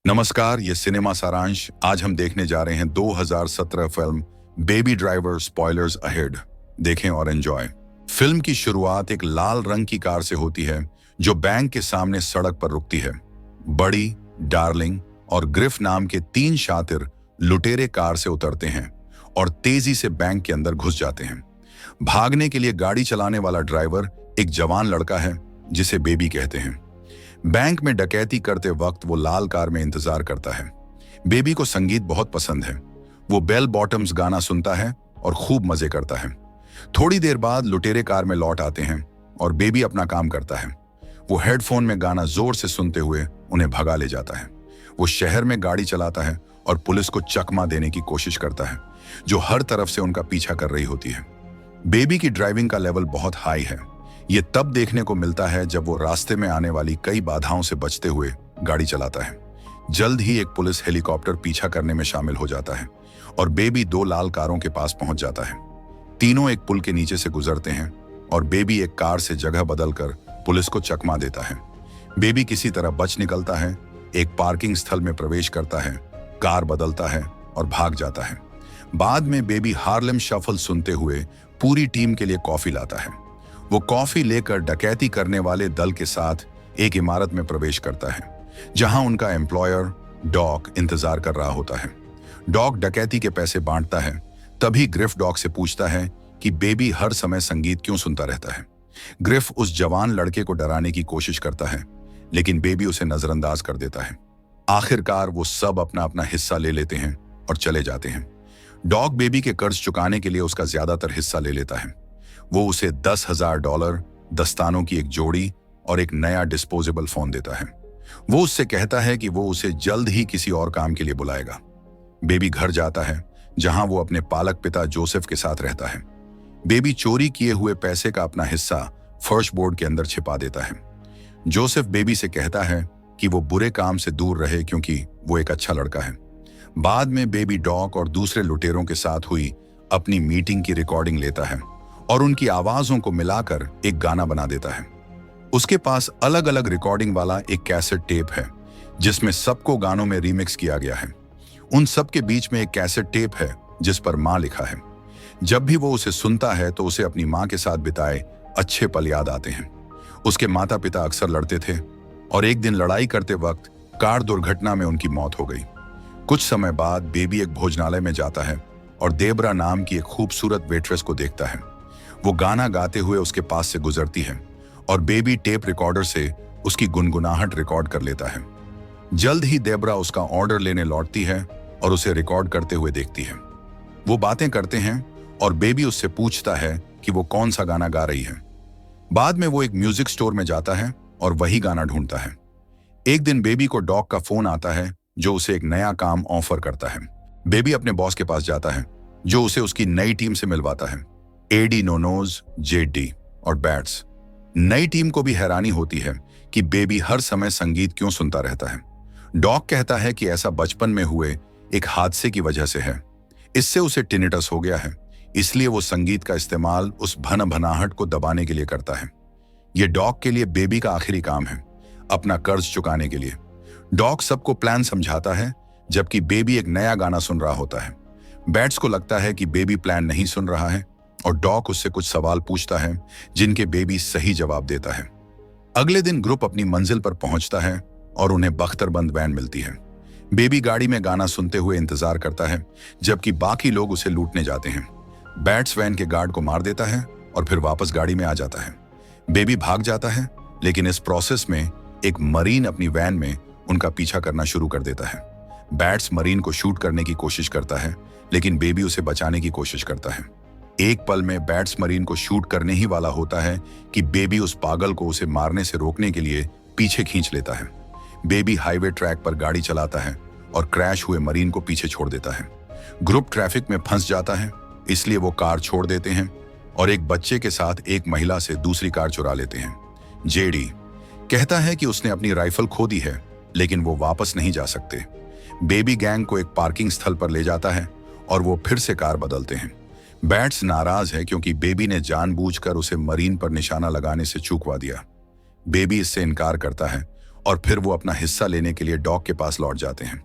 नमस्कार, ये सिनेमा सारांश। आज हम देखने जा रहे हैं 2017 film baby driver spoilers ahead. देखें और एंजॉय। फिल्म की शुरुआत एक लाल रंग की कार से होती है जो बैंक के सामने सड़क पर रुकती है। बड़ी, डार्लिंग और ग्रिफ नाम के 3 शातिर लुटेरे कार से उतरते हैं और तेजी से बैंक के अंदर घुस जाते हैं। भागने के लिए गाड़ी चलाने वाला ड्राइवर एक जवान लड़का है जिसे बेबी कहते हैं। बैंक में डकैती करते वक्त वो लाल कार में इंतजार करता है। बेबी को संगीत बहुत पसंद है। वो बेल बॉटम्स गाना सुनता है और खूब मजे करता है। थोड़ी देर बाद लुटेरे कार में लौट आते हैं और बेबी अपना काम करता है। वो हेडफोन में गाना जोर से सुनते हुए उन्हें भगा ले जाता है। वो शहर में गाड़ी चलाता है और पुलिस को चकमा देने की कोशिश करता है जो हर तरफ से उनका पीछा कर रही होती है। बेबी की ड्राइविंग का लेवल बहुत हाई है। ये तब देखने को मिलता है जब वो रास्ते में आने वाली कई बाधाओं से बचते हुए गाड़ी चलाता है। जल्द ही एक पुलिस हेलीकॉप्टर पीछा करने में शामिल हो जाता है और बेबी 2 लाल कारों के पास पहुंच जाता है। तीनों एक पुल के नीचे से गुजरते हैं और बेबी एक कार से जगह बदलकर पुलिस को चकमा देता है। बेबी किसी तरह बच निकलता है, एक पार्किंग स्थल में प्रवेश करता है, कार बदलता है और भाग जाता है। बाद में बेबी हार्लेम शफल सुनते हुए पूरी टीम के लिए कॉफी लाता है। वो कॉफी लेकर डकैती करने वाले दल के साथ एक इमारत में प्रवेश करता है जहां उनका एम्प्लॉयर डॉक इंतजार कर रहा होता है। डॉक डकैती के पैसे बांटता है। तभी ग्रिफ डॉक से पूछता है कि बेबी हर समय संगीत क्यों सुनता रहता है। ग्रिफ उस जवान लड़के को डराने की कोशिश करता है लेकिन बेबी उसे नजरअंदाज कर देता है। आखिरकार वो सब अपना अपना हिस्सा ले लेते हैं और चले जाते हैं। डॉक बेबी के कर्ज चुकाने के लिए उसका ज्यादातर हिस्सा ले लेता है। वो उसे $10,000, दस्तानों की एक जोड़ी और एक नया डिस्पोजेबल फोन देता है। वो उससे कहता है कि वो उसे जल्द ही किसी और काम के लिए बुलाएगा। बेबी घर जाता है जहां वो अपने पालक पिता जोसेफ के साथ रहता है। बेबी चोरी किए हुए पैसे का अपना हिस्सा फर्श बोर्ड के अंदर छिपा देता है। जोसेफ बेबी से कहता है कि वो बुरे काम से दूर रहे क्योंकि वो एक अच्छा लड़का है। बाद में बेबी डॉक और दूसरे लुटेरों के साथ हुई अपनी मीटिंग की रिकॉर्डिंग लेता है और उनकी आवाजों को मिलाकर एक गाना बना देता है। उसके पास अलग अलग रिकॉर्डिंग वाला एक कैसेट टेप है जिसमें सबको गानों में रीमिक्स किया गया है। उन सब के बीच में एक कैसेट टेप है जिस पर माँ लिखा है। जब भी वो उसे सुनता है तो उसे अपनी माँ के साथ बिताए अच्छे पल याद आते हैं। उसके माता पिता अक्सर लड़ते थे और एक दिन लड़ाई करते वक्त कार दुर्घटना में उनकी मौत हो गई। कुछ समय बाद बेबी एक भोजनालय में जाता है और देबरा नाम की एक खूबसूरत वेट्रेस को देखता है। वो गाना गाते हुए उसके पास से गुजरती है और बेबी टेप रिकॉर्डर से उसकी गुनगुनाहट रिकॉर्ड कर लेता है। जल्द ही देबरा उसका ऑर्डर लेने लौटती है और उसे रिकॉर्ड करते हुए देखती है। वो बातें करते हैं और बेबी उससे पूछता है कि वो कौन सा गाना गा रही है। बाद में वो एक म्यूजिक स्टोर में जाता है और वही गाना ढूंढता है। एक दिन बेबी को डॉक का फोन आता है जो उसे एक नया काम ऑफर करता है। बेबी अपने बॉस के पास जाता है जो उसे उसकी नई टीम से मिलवाता है, एडी नोनोज, जेडी और बैट्स। नई टीम को भी हैरानी होती है कि बेबी हर समय संगीत क्यों सुनता रहता है। डॉक कहता है कि ऐसा बचपन में हुए एक हादसे की वजह से है। इससे उसे टिनिटस हो गया है, इसलिए वो संगीत का इस्तेमाल उस भनभनाहट को दबाने के लिए करता है। ये डॉक के लिए बेबी का आखिरी काम है, अपना कर्ज चुकाने के लिए। डॉक सबको प्लान समझाता है जबकि बेबी एक नया गाना सुन रहा होता है। बैट्स को लगता है कि बेबी प्लान नहीं सुन रहा है और डॉक उससे कुछ सवाल पूछता है जिनके बेबी सही जवाब देता है। अगले दिन ग्रुप अपनी मंजिल पर पहुंचता है और उन्हें बख्तरबंद वैन मिलती है। बेबी गाड़ी में गाना सुनते हुए इंतजार करता है जबकि बाकी लोग उसे लूटने जाते हैं। बैट्स वैन के गार्ड को मार देता है और फिर वापस गाड़ी में आ जाता है। बेबी भाग जाता है लेकिन इस प्रोसेस में एक मरीन अपनी वैन में उनका पीछा करना शुरू कर देता है। बैट्स मरीन को शूट करने की कोशिश करता है लेकिन बेबी उसे बचाने की कोशिश करता है। एक पल में बैट्स मरीन को शूट करने ही वाला होता है कि बेबी उस पागल को उसे मारने से रोकने के लिए पीछे खींच लेता है। बेबी हाईवे ट्रैक पर गाड़ी चलाता है और क्रैश हुए मरीन को पीछे छोड़ देता है। ग्रुप ट्रैफिक में फंस जाता है, इसलिए वो कार छोड़ देते हैं और एक बच्चे के साथ एक महिला से दूसरी कार चुरा लेते हैं। जेडी कहता है कि उसने अपनी राइफल खो दी है लेकिन वो वापस नहीं जा सकते। बेबी गैंग को एक पार्किंग स्थल पर ले जाता है और वो फिर से कार बदलते हैं। बैट्स नाराज है क्योंकि बेबी ने जानबूझकर उसे मरीन पर निशाना लगाने से चूकवा दिया। बेबी इससे इनकार करता है और फिर वो अपना हिस्सा लेने के लिए डॉग के पास लौट जाते हैं।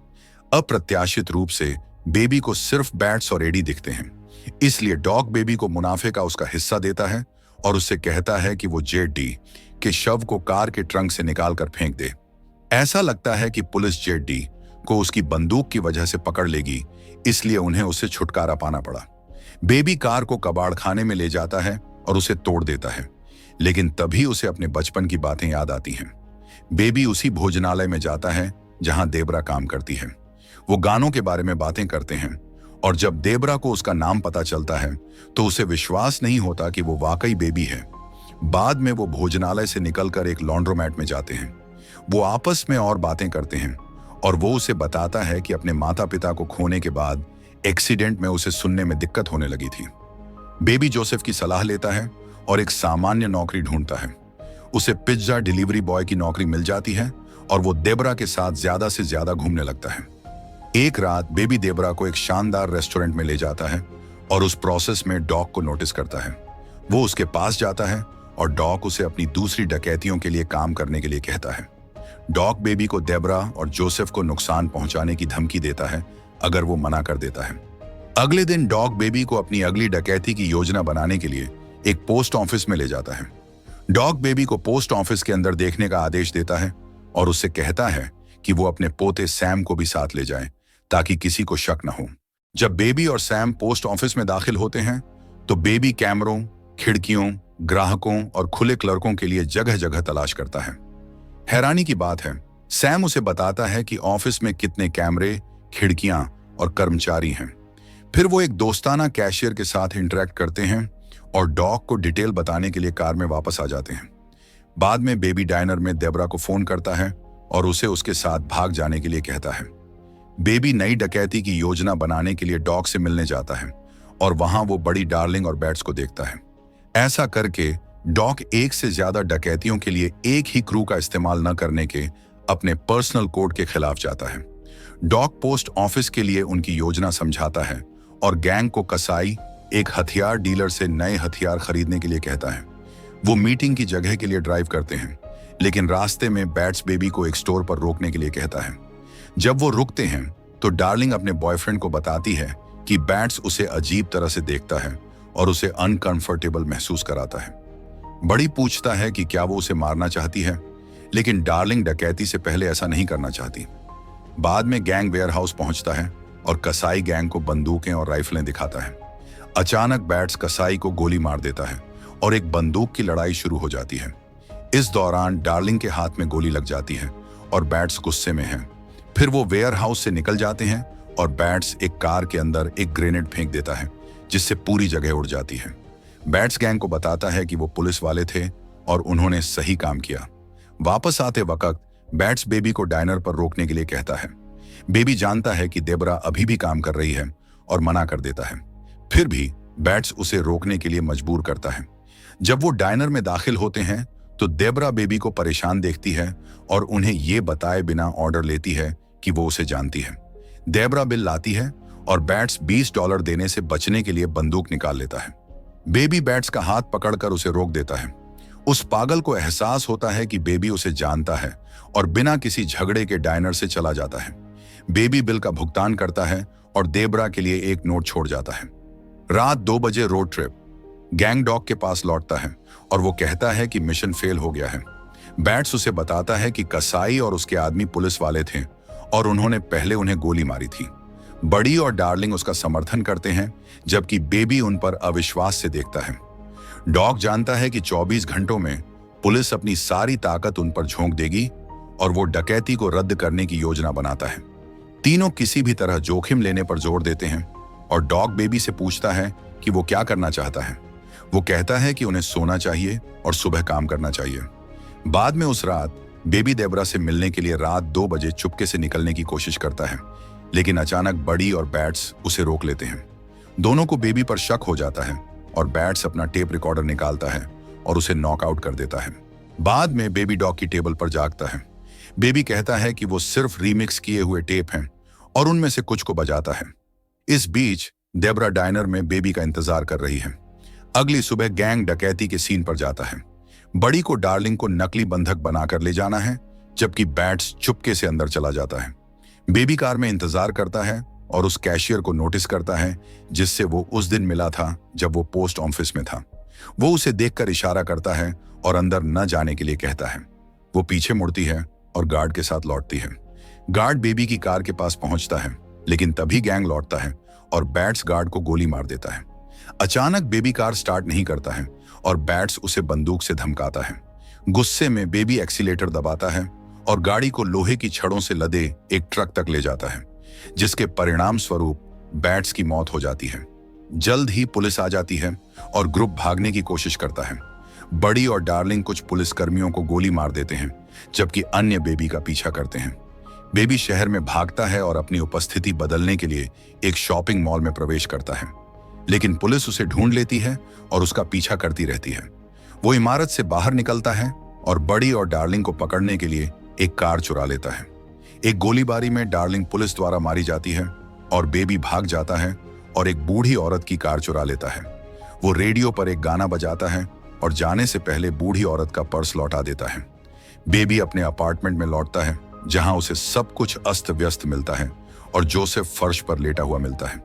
अप्रत्याशित रूप से बेबी को सिर्फ बैट्स और एडी दिखते हैं, इसलिए डॉग बेबी को मुनाफे का उसका हिस्सा देता है और उससे कहता है कि वो जेड डी के शव को कार के ट्रंक से निकालकर फेंक दे। ऐसा लगता है कि पुलिस जेड डी को उसकी बंदूक की वजह से पकड़ लेगी, इसलिए उन्हें उससे छुटकारा पाना पड़ा। बेबी कार को कबाड़ खाने में ले जाता है और उसे तोड़ देता है, लेकिन तभी उसे अपने बचपन की बातें याद आती हैं। बेबी उसी भोजनालय में जाता है जहां देबरा काम करती है। वो गानों के बारे में बातें करते हैं और जब देबरा को उसका नाम पता चलता है तो उसे विश्वास नहीं होता कि वो वाकई बेबी है। बाद में वो भोजनालय से निकलकर एक लॉन्ड्रोमैट में जाते हैं। वो आपस में और बातें करते हैं और वो उसे बताता है कि अपने माता पिता को खोने के बाद एक्सीडेंट में उसे सुनने में दिक्कत होने लगी थी। बेबी जोसेफ की सलाह लेता है और एक सामान्य नौकरी ढूंढता है। उसे पिज्जा डिलीवरी बॉय की नौकरी मिल जाती है और वो देबरा के साथ ज्यादा से ज्यादा घूमने लगता है। एक रात बेबी देबरा को एक शानदार रेस्टोरेंट में ले जाता है और उस प्रोसेस में डॉग को नोटिस करता है। वो उसके पास जाता है और डॉग उसे अपनी दूसरी डकैतियों के लिए काम करने के लिए कहता है। डॉग बेबी को देबरा और जोसेफ को नुकसान पहुंचाने की धमकी देता है अगर वो मना कर देता है। अगले दिन डॉग बेबी को अपनी अगली डकैती की योजना बनाने के लिए एक पोस्ट ऑफिस में ले जाता है। डॉग बेबी को पोस्ट ऑफिस के अंदर देखने का आदेश देता है और उससे कहता है कि वो अपने पोते सैम को भी साथ ले जाए ताकि किसी को शक न हो। जब बेबी और सैम पोस्ट ऑफिस में दाखिल होते हैं तो बेबी कैमरों, खिड़कियों, ग्राहकों और खुले क्लर्कों के लिए जगह जगह तलाश करता है। हैरानी की बात है, सैम उसे बताता है कि ऑफिस में कितने कैमरे, खिड़कियां और कर्मचारी हैं। फिर वो एक दोस्ताना कैशियर के साथ इंटरेक्ट करते हैं और डॉग को डिटेल बताने के लिए कार में वापस आ जाते हैं। बाद में बेबी डाइनर में देबरा को फोन करता है और उसे उसके साथ भाग जाने के लिए कहता है। बेबी नई डकैती की योजना बनाने के लिए डॉग से मिलने जाता है और वहां वो बड़ी डार्लिंग और बैट्स को देखता है। ऐसा करके डॉग एक से ज्यादा डकैतियों के लिए एक ही क्रू का इस्तेमाल न करने के अपने पर्सनल कोड के खिलाफ जाता है। डॉग पोस्ट ऑफिस के लिए उनकी योजना समझाता है और गैंग को कसाई, एक हथियार डीलर से नए हथियार खरीदने के लिए कहता है। वो मीटिंग की जगह के लिए ड्राइव करते हैं, लेकिन रास्ते में बैट्स बेबी को एक स्टोर पर रोकने के लिए कहता है। जब वो रुकते हैं तो डार्लिंग अपने बॉयफ्रेंड को बताती है कि बैट्स उसे अजीब तरह से देखता है और उसे अनकंफर्टेबल महसूस कराता है। बड़ी पूछता है कि क्या वो उसे मारना चाहती है, लेकिन डार्लिंग डकैती से पहले ऐसा नहीं करना चाहती। बाद में गैंग वेयरहाउस पहुंचता है और कसाई गैंग को बंदूकें और राइफलें दिखाता है। अचानक बैट्स कसाई को गोली मार देता है और एक बंदूक की लड़ाई शुरू हो जाती है। इस दौरान डार्लिंग के हाथ में गोली लग जाती है और बैट्स गुस्से में है। फिर वो वेयरहाउस से निकल जाते हैं और बैट्स एक कार के अंदर एक ग्रेनेड फेंक देता है जिससे पूरी जगह उड़ जाती है। बैट्स गैंग को बताता है कि वो पुलिस वाले थे और उन्होंने सही काम किया। वापस आते वक्त बैट्स बेबी को डाइनर पर रोकने के लिए कहता है। बेबी जानता है कि देबरा अभी भी काम कर रही है और मना कर देता है। फिर भी बैट्स उसे रोकने के लिए मजबूर करता है। जब वो डाइनर में दाखिल होते हैं तो देबरा बेबी को परेशान देखती है और उन्हें ये बताए बिना ऑर्डर लेती है कि वो उसे जानती है। देबरा बिल लाती है और बैट्स $20 देने से बचने के लिए बंदूक निकाल लेता है। बेबी बैट्स का हाथ पकड़कर उसे रोक देता है। उस पागल को एहसास होता है कि बेबी उसे जानता है और बिना किसी झगड़े के डाइनर से चला जाता है। बेबी बिल का भुगतान करता है और देबरा के लिए एक नोट छोड़ जाता है। रात 2 बजे रोड ट्रिप गैंग डॉग के पास लौटता है और वो कहता है कि मिशन फेल हो गया है। बैट्स उसे बताता है कि कसाई और उसके आदमी पुलिस वाले थे और उन्होंने पहले उन्हें गोली मारी थी। बड़ी और डार्लिंग उसका समर्थन करते हैं, जबकि बेबी उन पर अविश्वास से देखता है। डॉग जानता है कि 24 घंटों में पुलिस अपनी सारी ताकत उन पर झोंक देगी और वो डकैती को रद्द करने की योजना बनाता है। तीनों किसी भी तरह जोखिम लेने पर जोर देते हैं और डॉग बेबी से पूछता है कि वो क्या करना चाहता है। वो कहता है कि उन्हें सोना चाहिए और सुबह काम करना चाहिए। बाद में उस रात बेबी देबरा से मिलने के लिए रात 2 बजे चुपके से निकलने की कोशिश करता है, लेकिन अचानक बड़ी और बैट्स उसे रोक लेते हैं। दोनों को बेबी पर शक हो जाता है और बैट्स अपना टेप रिकॉर्डर निकालता है और उसे नॉकआउट कर देता है। बाद में बेबी डॉग की टेबल पर जागता है। बेबी कहता है कि वो सिर्फ रीमिक्स किए हुए टेप हैं और उनमें से कुछ को बजाता है। इस बीच देबरा डाइनर में बेबी का इंतजार कर रही है। अगली सुबह गैंग डकैती के सीन पर जाता है। बड़ी को डार्लिंग को नकली बंधक बनाकर ले जाना है, जबकि बैट्स चुपके से अंदर चला जाता है। बेबी कार में इंतजार करता है और उस कैशियर को नोटिस करता है जिससे वो उस दिन मिला था जब वो पोस्ट ऑफिस में था। वो उसे देखकर इशारा करता है और अंदर न जाने के लिए कहता है। वो पीछे मुड़ती है और गार्ड के साथ लौटती है। गार्ड बेबी की कार के पास पहुंचता है, लेकिन तभी गैंग लौटता है और बैट्स गार्ड को गोली मार देता है। अचानक बेबी कार स्टार्ट नहीं करता है और बैट्स उसे बंदूक से धमकाता है। गुस्से में बेबी एक्सीलेटर दबाता है और गाड़ी को लोहे की छड़ों से लदे एक ट्रक तक ले जाता है, जिसके परिणाम स्वरूप बैट्स की मौत हो जाती है। जल्द ही पुलिस आ जाती है और ग्रुप भागने की कोशिश करता है। बड़ी और डार्लिंग कुछ पुलिसकर्मियों को गोली मार देते हैं, जबकि अन्य बेबी का पीछा करते हैं। बेबी शहर में भागता है और अपनी उपस्थिति बदलने के लिए एक शॉपिंग मॉल में प्रवेश करता है, लेकिन पुलिस उसे ढूंढ लेती है और उसका पीछा करती रहती है। वो इमारत से बाहर निकलता है और बड़ी और डार्लिंग को पकड़ने के लिए एक कार चुरा लेता है। एक गोलीबारी में डार्लिंग पुलिस द्वारा मारी जाती है और बेबी भाग जाता है और एक बूढ़ी औरत की कार चुरा लेता है। वो रेडियो पर एक गाना बजाता है और जाने से पहले बूढ़ी औरत का पर्स लौटा देता है। बेबी अपने अपार्टमेंट में लौटता है, जहां उसे सब कुछ अस्त व्यस्त मिलता है और जोसेफ फर्श पर लेटा हुआ मिलता है।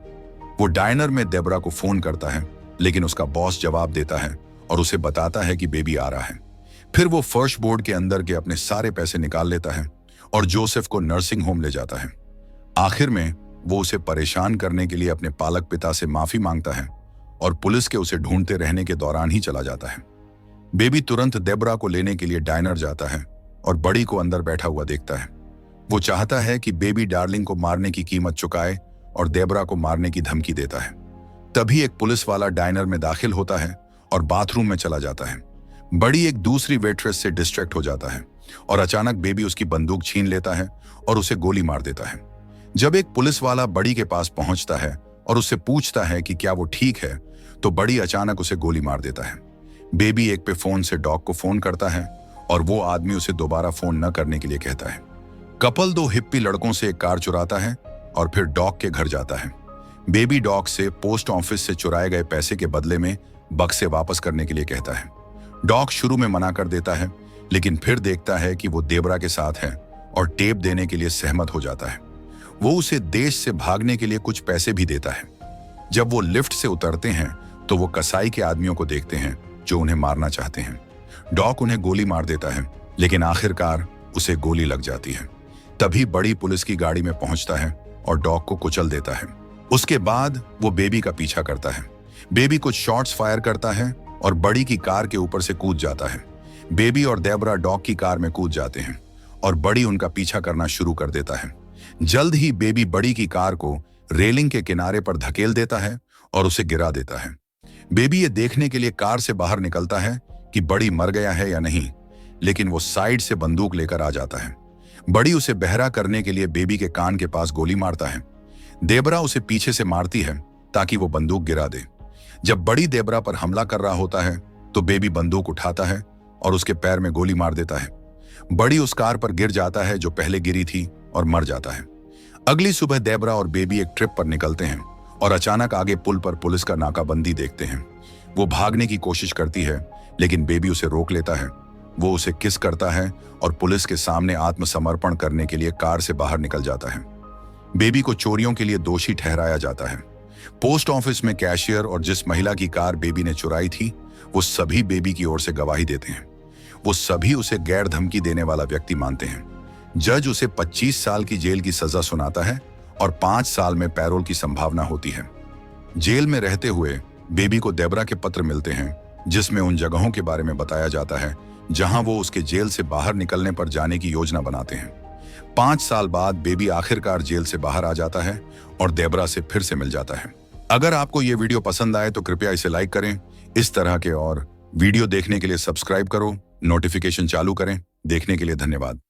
वो डाइनर में डेबरा को फोन करता है, लेकिन उसका बॉस जवाब देता है और उसे बताता है कि बेबी आ रहा है। फिर वो फर्श बोर्ड के अंदर के अपने सारे पैसे निकाल लेता है और जोसेफ को नर्सिंग होम ले जाता है। आखिर में वो उसे परेशान करने के लिए अपने पालक पिता से माफी मांगता है और पुलिस के उसे ढूंढते रहने के दौरान ही चला जाता है। बेबी तुरंत डेबरा को लेने के लिए डाइनर जाता है और बड़ी को अंदर बैठा हुआ देखता है। वो चाहता है कि बेबी डार्लिंग को मारने की कीमत चुकाए और डेबरा को मारने की धमकी देता है। तभी एक पुलिस वाला डाइनर में दाखिल होता है और बाथरूम में चला जाता है। बड़ी एक दूसरी वेट्रेस से डिस्ट्रैक्ट हो जाता है और अचानक बेबी उसकी बंदूक छीन लेता है और उसे गोली मार देता है। जब एक पुलिस वाला बड़ी के पास पहुंचता है और उससे पूछता है कि क्या वो ठीक है, तो बड़ी अचानक उसे गोली मार देता है। बेबी एक पे फोन से डॉग को फोन करता है और वो आदमी उसे दोबारा फोन न करने के लिए कहता है। कपल दो हिप्पी लड़कों से एक कार चुराता है और फिर डॉग के घर जाता है। बेबी डॉग से पोस्ट ऑफिस से चुराए गए पैसे के बदले में बक्से वापस करने के लिए कहता है। डॉग शुरू में मना कर देता है, लेकिन फिर देखता है कि वो डेबरा के साथ है और टेप देने के लिए सहमत हो जाता है। वो उसे देश से भागने के लिए कुछ पैसे भी देता है। जब वो लिफ्ट से उतरते हैं तो वो कसाई के आदमियों को देखते हैं जो उन्हें मारना चाहते हैं। डॉग उन्हें गोली मार देता है, लेकिन आखिरकार उसे गोली लग जाती है। तभी बड़ी पुलिस की गाड़ी में पहुंचता है और डॉग को कुचल देता है। उसके बाद वो बेबी का पीछा करता है। बेबी कुछ शॉट्स फायर करता है और बड़ी की कार के ऊपर से कूद जाता है। बेबी और डेबरा डॉग की कार में कूद जाते हैं और बड़ी उनका पीछा करना शुरू कर देता है। जल्द ही बेबी बड़ी की कार को रेलिंग के किनारे पर धकेल देता है और उसे गिरा देता है। बेबी ये देखने के लिए कार से बाहर निकलता है कि बड़ी मर गया है या नहीं, लेकिन वो साइड से बंदूक लेकर आ जाता है। बड़ी उसे बहरा करने के लिए बेबी के कान के पास गोली मारता है। डेबरा उसे पीछे से मारती है ताकि वो बंदूक गिरा दे। जब बड़ी डेबरा पर हमला कर रहा होता है तो बेबी बंदूक उठाता है और उसके पैर में गोली मार देता है। बड़ी उस कार पर गिर जाता है जो पहले गिरी थी और मर जाता है। अगली सुबह डेबरा और बेबी एक ट्रिप पर निकलते हैं और अचानक आगे पुल पर पुलिस का नाकाबंदी देखते हैं। वो भागने की कोशिश करती है, लेकिन बेबी उसे रोक लेता है। वो उसे किस करता है और पुलिस के सामने आत्मसमर्पण करने के लिए कार से बाहर निकल जाता है। बेबी को चोरियों के लिए दोषी ठहराया जाता है। पोस्ट ऑफिस में कैशियर और जिस महिला की कार बेबी ने चुराई थी, वो सभी बेबी की ओर से गवाही देते हैं। वो सभी उसे गैर धमकी देने वाला व्यक्ति मानते हैं। जज उसे 25 साल की जेल की सजा सुनाता है और 5 साल में पैरोल की संभावना होती है। जेल में रहते हुए बेबी को डेबरा के पत्र मिलते हैं, जिसमें उन जगहों के बारे में बताया जाता है जहां वो उसके जेल से बाहर निकलने पर जाने की योजना बनाते हैं। 5 साल बाद बेबी आखिरकार जेल से बाहर आ जाता है और डेबरा से फिर से मिल जाता है। अगर आपको ये वीडियो पसंद आए तो कृपया इसे लाइक करें। इस तरह के और वीडियो देखने के लिए सब्सक्राइब करो, नोटिफिकेशन चालू करें। देखने के लिए धन्यवाद।